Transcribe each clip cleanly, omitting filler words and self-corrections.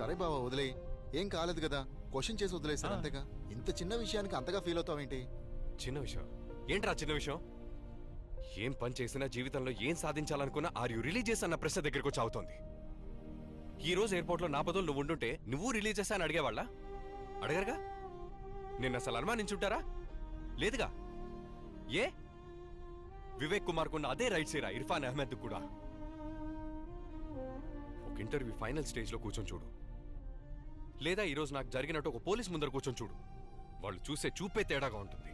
సరే బావా వదిలే, ఏం కాలేదు కదా, క్వశ్చన్ చేసి వదిలేసారు అంతేగా. ఇంత చిన్న విషయానికి అంతగా ఫీల్ అవుతావేంటి? చిన్న విషయం ఏంట్రా? చిన్న విషయం ఏం పని చేసినా జీవితంలో ఏం సాధించాలనుకున్నా ఆర్ యు రిలీజియస్ అన్న ప్రశ్న దగ్గరికి వచ్చి అవుతోంది. ఈ రోజు ఎయిర్పోర్ట్ లో నా బదులు నువ్వు ఉండుంటే నువ్వు రిలీజియస్ అని అడిగేవాళ్ళ? అడగరుగా. నిన్న అసలు అనుమానించుంటారా? లేదుగా. ఏ వివేక్ కుమార్ కున్న అదే రైట్స్ ఏరా ఇర్ఫాన్ అహ్మద్ కూడా. ఒక ఇంటర్వ్యూ ఫైనల్ స్టేజ్ లో కూర్చొని చూడు, లేదా ఈరోజు నాకు జరిగినట్టు ఒక పోలీస్ ముందర కూర్చొని చూడు, వాళ్ళు చూసే చూపే తేడాగా ఉంటుంది.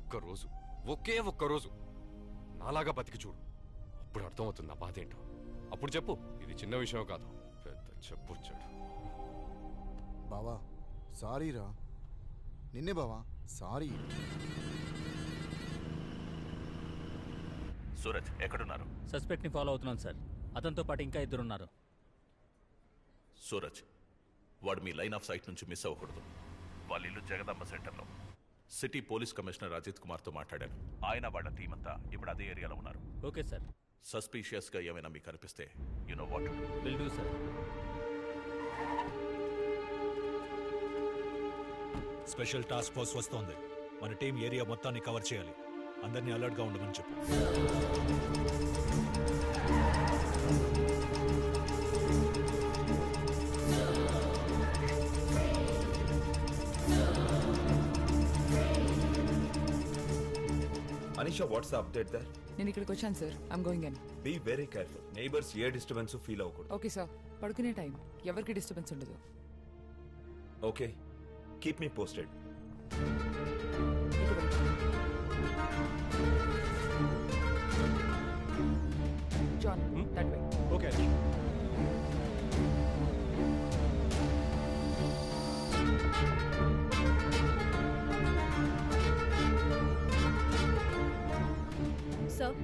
ఒక్కరోజు, ఒక్క రోజు నాలాగా బతికి చూడు, అప్పుడు అర్థమవుతుంది నా బాధ ఏంటో. అప్పుడు చెప్పు ఇది చిన్న విషయం కాదు, పెద్ద చెప్పొచ్చాడు. బావా సారీ రా, నిన్నే బావా సారీ. సూరజ్ ఎక్కడున్నారు? సస్పెక్ట్ ని ఫాలో అవుతున్నాను సార్. అతనితో పాటు ఇంకా ఇద్దరున్నారు. సూరజ్, వాడు మీ లైన్ ఆఫ్ సైట్ నుంచి మిస్ అవ్వకూడదు. వాళ్ళ ఇల్లు జగదాంబ సెంటర్లో. సిటీ పోలీస్ కమిషనర్ అజిత్ కుమార్తో మాట్లాడాను. ఆయన వాళ్ళ టీం అంతా ఇప్పుడు అదే ఏరియాలో ఉన్నారు. Okay sir. సస్పీషియస్ గా ఏమైనా మీకు అనిపిస్తే you know what to do. Will do sir. Special task force వస్తోంది. మన టీం ఏరియా మొత్తాన్ని కవర్ చేయాలి. అందరినీ అలర్ట్ గా ఉండమని చెప్పు. Anisha, what's the update there? నేను ఇక్కడికి వచ్చాను sir. I'm going in. Be very careful. Neighbors ఏ డిస్టర్బెన్స్ ఫీల్ అవ్వకూడదు. Okay sir. పడుకునే టైం, ఎవరికి డిస్టర్బెన్స్ ఉండదు. Okay, keep me posted. John, that way. Okay. Sir,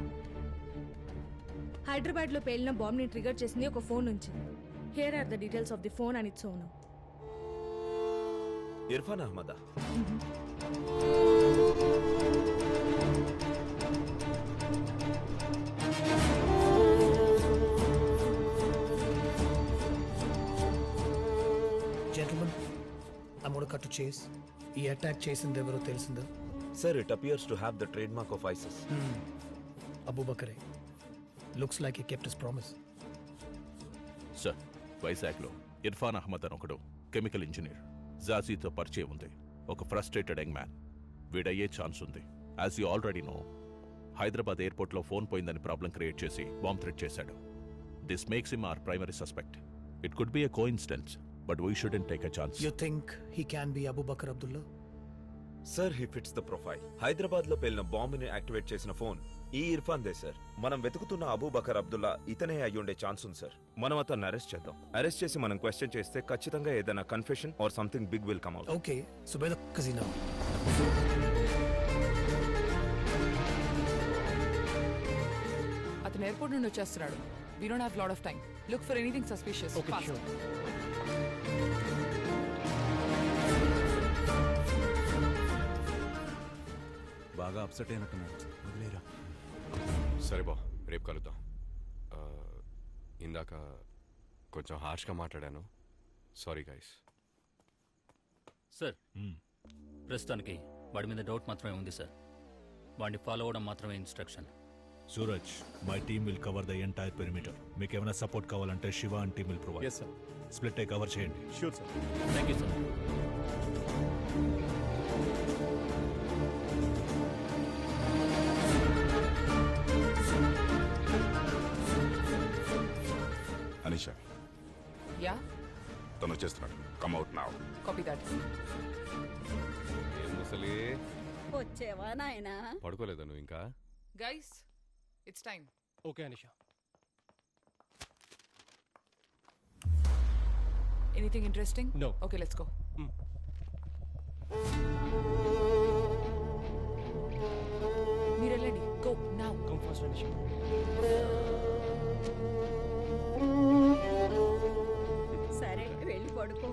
Hyderabad లో పేలిన బాంబ్ ని ట్రిగర్ చేసింది ఒక ఫోన్ నుంచి. Here are the details of the phone and its owner. Irfan అహ్మదా? Gentlemen, I'm going to cut to chase. ఈ అటాక్ చేసింది ఎవరో తెలిసిందా? Sir, it appears to have the trademark of ISIS. Abu Bakr. Looks like he kept his promise. Sir, వైజాగ్లో ఇర్ఫాన్ అహ్మద్ అని ఒకడు chemical engineer. జాజీతో పరిచయం ఉంది. ఒక ఫ్రస్ట్రేటెడ్ యంగ్ మ్యాన్. వీడయ్యే ఛాన్స్ ఉంది. As you already know, Hyderabad ఎయిర్పోర్ట్లో ఫోన్ పోయిందని ప్రాబ్లం క్రియేట్ చేసి బాంబ్ థ్రెట్ చేశాడు. This makes him our primary suspect. It could be a coincidence, but we shouldn't take a chance. You think he can be Abu Bakr Abdullah? Sir, he fits the profile. Hyderabad లో పేలిన బాంబుని activate చేసిన phone ఈ Irfan they sir. మనం వెతుకుతున్న Abu Bakr Abdullah ఇతనే అయ్యుండే chance ఉంది sir. మనం అతన్ని arrest చేద్దాం. అరెస్ట్ చేసి మనం క్వశ్చన్ చేస్తే ఖచ్చితంగా ఏదైనా confession or something big will come out. Okay, so by the casino. అతను ఎయిర్పోర్ట్ నుండి వచ్చేస్తున్నాడు. We don't have lot of time. Look for anything suspicious. Okay, Fast. sure. బాగా అప్సెట్ అయినట్టున్నాడు. వదిలేరా. సరే బా, రేపు కలుద్దాం. ఇందాక కొంచెం హార్ష్గా మాట్లాడాను, సారీ గైస్. సార్, ప్రస్తుతానికి వాడి మీద డౌట్ మాత్రమే ఉంది సార్. వాడిని ఫాలో అవడం మాత్రమే instruction. Suraj, my team will cover the entire perimeter. మీకు ఏమైనా సపోర్ట్ కావాలంటే Shiva and team will provide. Yes sir. Split అయి కవర్ చేయండి. Sure sir. Thank you sir. Anisha, yeah, తను వచ్చేస్తున్నాడు. Come out now. Copy that. ఏం ముసలి, వచ్చేవా నాయనా? పడుకోలేదా నువ్వు ఇంకా? Guys, it's time. Okay Anisha. Anything interesting? No. Okay, let's go. మీరు వెళ్ళండి. Go now. Come fast Anisha. సరే, వెళ్ళి పడుకో.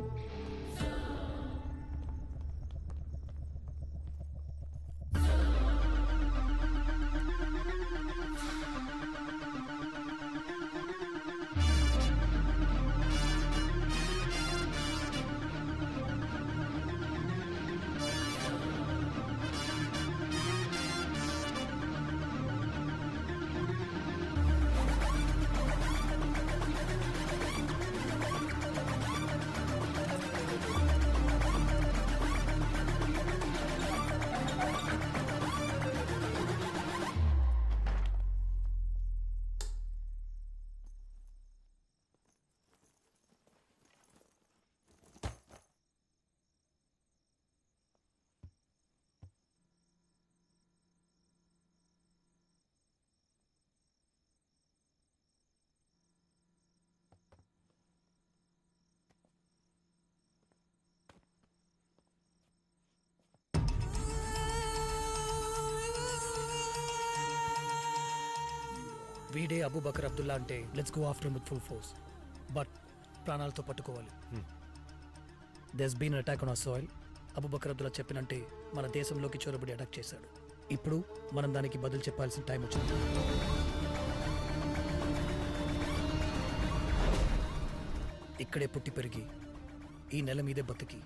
వీడే అబూ బకర్ అబ్దుల్లా అంటే let's go after with full force. But ప్రాణాలతో పట్టుకోవాలి. There's been attack on our soil. Abu Bakr Abdullah చెప్పినంటే మన దేశంలోకి చొరబడి అటాక్ చేశాడు. ఇప్పుడు మనం దానికి బదులు చెప్పాల్సిన టైం వచ్చింది. ఇక్కడే పుట్టి పెరిగి ఈ నెల మీదే బతికి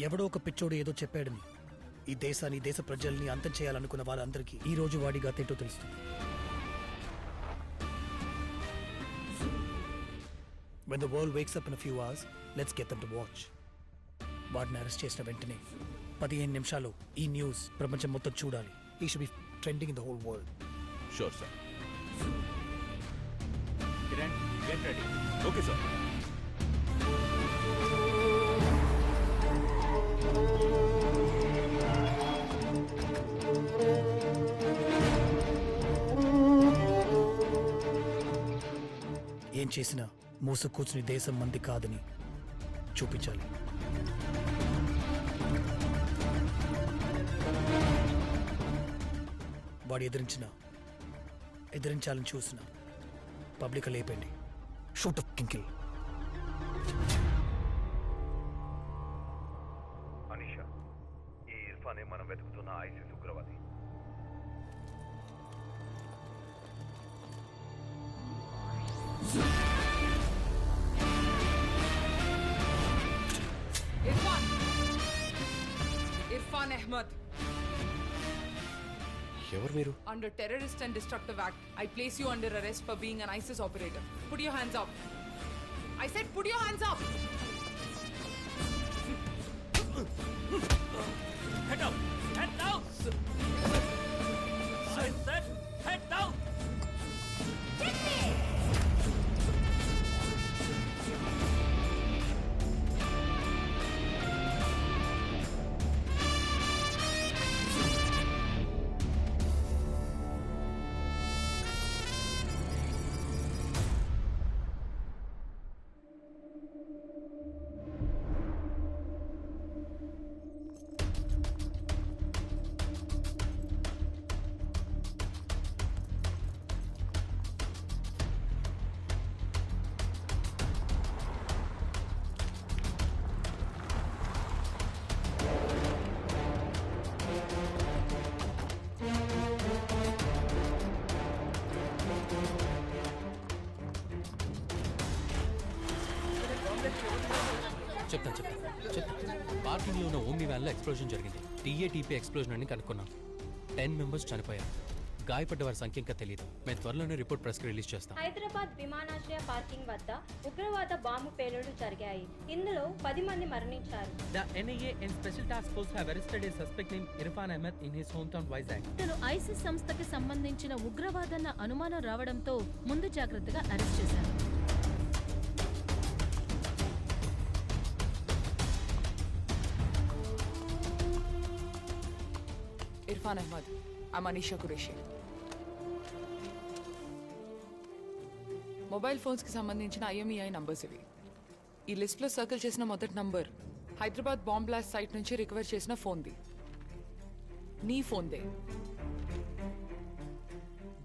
ఎవడో ఒక పిచ్చోడు ఏదో చెప్పాడని ఈ దేశాన్ని, దేశ ప్రజల్ని అంతం చేయాలనుకున్న వాళ్ళందరికీ ఈ రోజు వాడి గతేంటో తెలుస్తుంది. When the world wakes up in a few hours, let's get them to watch. వాడిని అరెస్ట్ చేసిన వెంటనే 15 నిమిషాలు ఈ న్యూస్ ప్రపంచం మొత్తం చూడాలి. He should be trending in the whole world. Sure sir. Kiran, get ready. Okay sir. ఏం చేసినా మూసు కూర్చుని దేశం మంది కాదని చూపించాలి. వాడు ఎదిరించాలని చూసిన పబ్లిక్ లేపండి. Shoot up కింకిల్. అనిషా, ఈ ఇర్ఫానే మనం వెతుకుతున్న ఐసిస్ ఉగ్రవాది. Irfan Ahmed. ఎవరు మీరు? Under Terrorist and Destructive Act, I place you under arrest for being an ISIS operator. Put your hands up. I said put your hands up. Head down. Head down. I said head down. చెప్తాను. పార్కింగ్లో ఉన్న omni వ్యాన్లో explosion జరిగింది. టీఏటీపీ explosion అని కనుక్కున్నాం. 10 members చనిపోయారు. గాయపడ్డ వారి సంఖ్య ఇంకా తెలియదు. మేము త్వరలోనే రిపోర్ట్ ప్రెస్కి రిలీజ్ చేస్తాం. హైదరాబాద్ విమానాశ్రయ పార్కింగ్ వద్ద ఉగ్రవాద బాంబు పేలుళ్లు జరిగాయి. ఇందులో 10 మంది మరణించారు. The NIA and Special Task Force have arrested a suspect named Irfan Ahmed in his hometown Vizag. ఇతను ఐసిస్ సంస్థకి సంబంధించిన ఉగ్రవాదన్న అనుమానం రావడంతో ముందు జాగ్రత్తగా అరెస్ట్ చేశారు. Irfan Ahmed. I'm Anisha Qureshi. Mobile ఫోన్స్కి సంబంధించిన IMEI నంబర్స్ ఇవి. ఈ లిస్ట్లో సర్కిల్ చేసిన మొదటి number Hyderabad bomb blast site నుంచి రికవర్ చేసిన ఫోన్ది. నీ ఫోన్దే.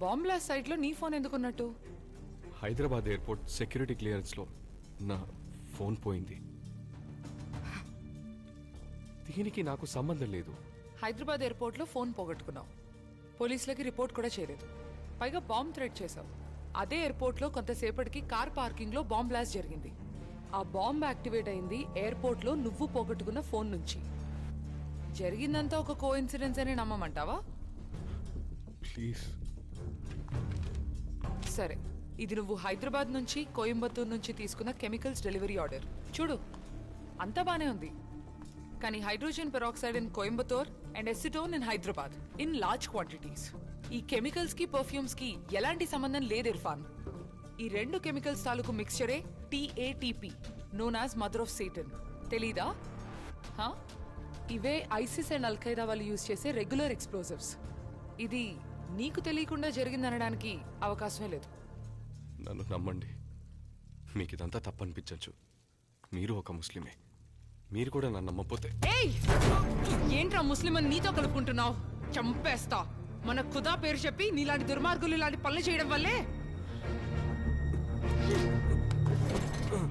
బాంబ్ బ్లాస్ట్ సైట్లో నీ ఫోన్ ఎందుకున్నట్టు? హైదరాబాద్ ఎయిర్పోర్ట్ సెక్యూరిటీ క్లియరెన్స్లో నా ఫోన్ పోయింది. దీనికి నాకు సంబంధం లేదు. హైదరాబాద్ ఎయిర్పోర్ట్లో ఫోన్ పోగొట్టుకున్నావు. పోలీసులకి రిపోర్ట్ కూడా చేయలేదు. పైగా బాంబ్ థ్రెట్ చేశావు. అదే ఎయిర్పోర్ట్లో కొంతసేపటికి కార్ పార్కింగ్లో బాంబ్ బ్లాస్ట్ జరిగింది. ఆ బాంబ్ యాక్టివేట్ అయింది ఎయిర్పోర్ట్లో నువ్వు పోగొట్టుకున్న ఫోన్ నుంచి. జరిగిందంతా ఒక కోఇన్సిడెన్స్ అని నమ్మమంటావా? ప్లీజ్. సరే, ఇది నువ్వు హైదరాబాద్ నుంచి కోయంబత్తూర్ నుంచి తీసుకున్న కెమికల్స్ డెలివరీ ఆర్డర్. చూడు, అంతా బానే ఉంది. కానీ hydrogen peroxide in Coimbatore and acetone in Hyderabad in large quantities. ఈ కెమికల్స్ కి పర్ఫ్యూమ్స్ కి ఎలాంటి సంబంధం లేదు ఇర్ఫాన్. ఈ రెండు కెమికల్స్ తాలూకు మిక్స్చరే TATP, known as mother of Satan. తెలీదా? ఇవే ఐసిస్ అండ్ అల్ఖైదా వాళ్ళు యూజ్ చేసే రెగ్యులర్ ఎక్స్ప్లోజివ్స్. ఇది నీకు తెలియకుండా జరిగిందనడానికి అవకాశమే లేదు. నన్ను నమ్మండి, మీకు ఇదంతా తప్పనిపించచ్చు. మీరు ఒక ముస్లిమే. మీరు కూడా నన్ను నమ్మపోతే. ఏంట్రా ముస్లిం అని నీతో కలుపుకుంటున్నావు? చంపేస్తా. మన ఖుదా పేరు చెప్పి నీలాంటి దుర్మార్గులు ఇలాంటి పనులు చేయడం వల్లే.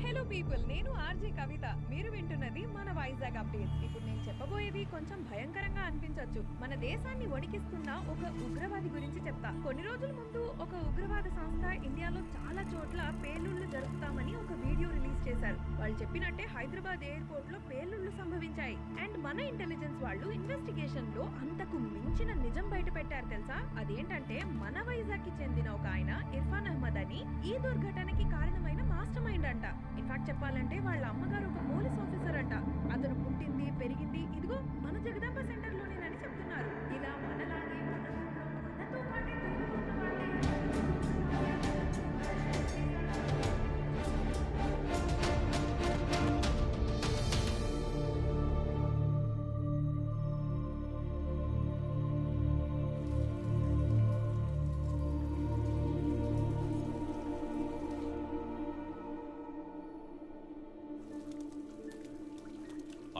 హలో పీపుల్, నేను ఆర్జే కవిత. మీరు వింటున్నది మన వైజాగ్ అప్డేట్స్. ఇప్పుడు నేను చెప్పబోయేది కొంచెం భయంకరంగా అనిపించవచ్చు. మన దేశాన్ని వణికిస్తున్న ఒక ఉగ్రవాది గురించి చెప్తా. కొన్ని రోజుల ముందు ఒక ఉగ్రవాద సంస్థ ఇండియాలో చాలా చోట్ల పేలుళ్లు జరుపుతామని ఒక వీడియో రిలీజ్ చేశారు. వాళ్ళు చెప్పినట్టే హైదరాబాద్ ఎయిర్పోర్ట్ లో పేలుళ్లు సంభవించాయి. అండ్ మన ఇంటెలిజెన్స్ వాళ్ళు ఇన్వెస్టిగేషన్ లో అంతకు మించిన నిజం బయట పెట్టారు తెలుసా? అదేంటంటే మన వైజాగ్ కి చెందిన ఒక ఆయన ఇర్ఫాన్ అహ్మద్ అని ఈ దుర్ఘటనకి కారణమైన మాస్టర్ మైండ్ అంట. ఇన్ఫాక్ట్ చెప్పాలంటే వాళ్ళ అమ్మగారు ఒక పోలీస్ ఆఫీసర్ అంట. అతను పుట్టింది పెరిగింది ఇదిగో మన జగదాంబ సెంటర్ లోనేనని చెప్తున్నారు. ఇలా మనలాగే మనతో పాటే తిరుగుతున్న వాళ్ళే.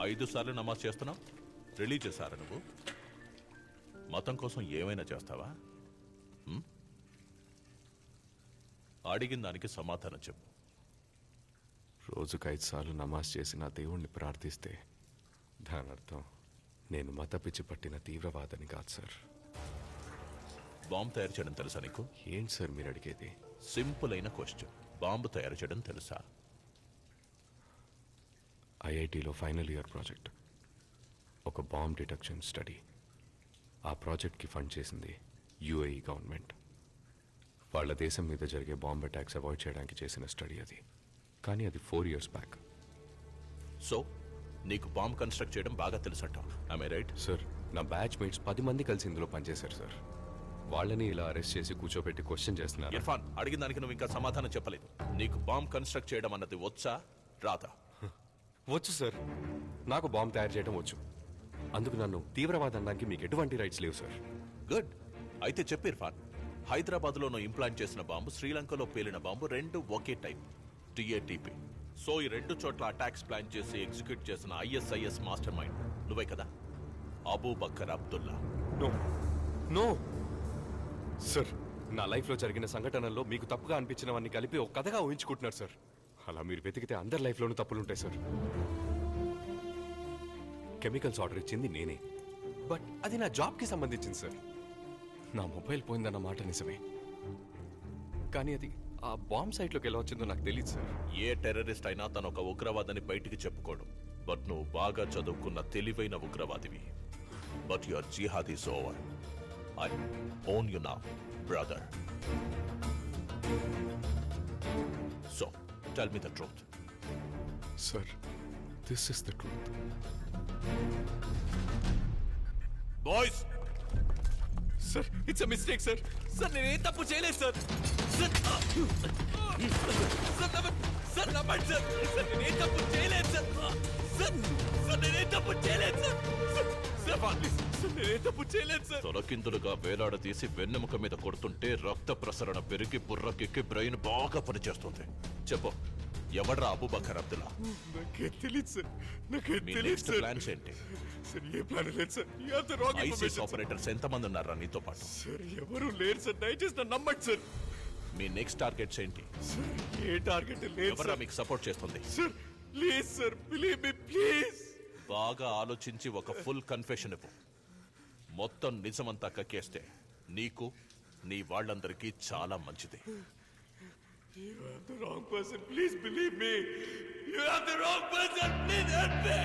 5 సార్లు నమాజ్ చేస్తున్నావు, రిలీజ్ చేశారా నువ్వు? మతం కోసం ఏమైనా చేస్తావా? అడిగిన దానికి సమాధానం చెప్పు. రోజుకు 5 సార్లు నమాజ్ చేసి నా దేవుణ్ణి ప్రార్థిస్తే దాని అర్థం నేను మత పిచ్చి పట్టిన తీవ్రవాదని కాదు సార్. బాంబు తయారు చేయడం తెలుసా నీకు? ఏంటి సార్ మీరు అడిగేది? సింపుల్ అయిన క్వశ్చన్. బాంబు తయారు చేయడం తెలుసా? ఐఐటిలో ఫైనల్ ఇయర్ ప్రాజెక్ట్ ఒక బాంబ్ డిటెక్షన్ స్టడీ. ఆ ప్రాజెక్ట్కి ఫండ్ చేసింది యుఏఈ గవర్నమెంట్. వాళ్ళ దేశం మీద జరిగే బాంబ్ అటాక్స్ అవాయిడ్ చేయడానికి చేసిన స్టడీ అది. కానీ అది 4 years బ్యాక్. సో నీకు బాంబ్ కన్స్ట్రక్ట్ చేయడం బాగా తెలుసంట. I am right? సార్, నా బ్యాచ్ మేట్స్ 10 మంది కలిసి ఇందులో పనిచేశారు సార్. వాళ్ళని ఇలా అరెస్ట్ చేసి కూర్చోబెట్టి క్వశ్చన్ చేస్తున్నారు. ఇర్ఫాన్, అడిగిన దానికి నువ్వు ఇంకా సమాధానం చెప్పలేదు. నీకు బాంబ్ కన్స్ట్రక్ట్ చేయడం అన్నది వచ్చా రాదా? వచ్చు సార్, నాకు బాంబ్ తయారు చేయడం వచ్చు. అందుకు నన్ను తీవ్రవాదం అనడానికి మీకు ఎటువంటి రైట్స్ లేవు సార్. గుడ్. అయితే చెప్పు ఇర్ఫాన్, హైదరాబాద్లోనూ ఇంప్లాంట్ చేసిన బాంబు, శ్రీలంకలో పేలిన బాంబు రెండు ఒకే టైప్, టిఏటిపి. సో ఈ 2 చోట్ల అటాక్స్ ప్లాన్ చేసి ఎగ్జిక్యూట్ చేసిన ఐఎస్ఐఎస్ మాస్టర్ మైండ్ నువ్వే కదా? Abu Bakr Abdullah. No no sir, నా లైఫ్లో జరిగిన సంఘటనల్లో మీకు తప్పుగా అనిపించినవన్నీ కలిపి ఒక కథగా ఊహించుకుంటున్నారు సార్. అలా మీరు వెతికితే అందరి లైఫ్లోనూ తప్పులుంటాయి సార్. కెమికల్స్ ఆర్డర్ ఇచ్చింది నేనే, బట్ అది నా జాబ్కి సంబంధించింది సార్. నా మొబైల్ పోయిందన్న మాట నిజమే, కానీ అది ఆ బాంబ్ సైట్లోకి ఎలా వచ్చిందో నాకు తెలియదు సార్. ఏ టెర్రరిస్ట్ అయినా తను ఒక ఉగ్రవాదని బయటికి చెప్పుకోడు. బట్ నువ్వు బాగా చదువుకున్న తెలివైన ఉగ్రవాదివి. But your jihad is over. I own you now, brother. So tell me the truth. Sir, this is the truth. Boys! Sir, it's a mistake, sir. Sir, నేను ఏ తప్పు చేయలేదు సార్. Sir, sir, నమ్మండి sir. Sir, నేను ఏ తప్పు చేయలేదు sir. Sir, నేను ఏ తప్పు చేయలేదు సార్. తొలకిందులుగా వేలాడదీసి వెన్నెముక మీద కొడుతుంటే రక్త ప్రసరణ పెరిగి బుర్రకెక్కి బ్రెయిన్ బాగా పనిచేస్తుంది. చెప్పు, ఎవడ్రా అబూ బకర్ అబ్దుల్లా? నాకే తెలియదు సార్. మీ నెక్స్ట్ ప్లాన్స్ ఏంటి? సార్, ఏ ప్లాన్ లేదు sir. You have the wrong information. ISIS operators ఎంతమంది ఉన్నారా నీతో పాటు? సార్, ఎవరు లేరు సార్. దయచేసి నన్ను నమ్మండి సార్. మీ నెక్స్ట్ టార్గెట్స్ ఏంటి? సార్, ఏ టార్గెట్ లేదు. ఎవరా మీకు సపోర్ట్ చేస్తుంది? Sir, please sir, believe me please. బాగా ఆలోచించి ఒక ఫుల్ కన్ఫెషన్ ఇవ్వు. మొత్తం నిజమంతా కక్కేస్తే నీకు, నీ వాళ్ళందరికీ చాలా మంచిది. You are the wrong person. Please believe me. You are the wrong person. Please help me.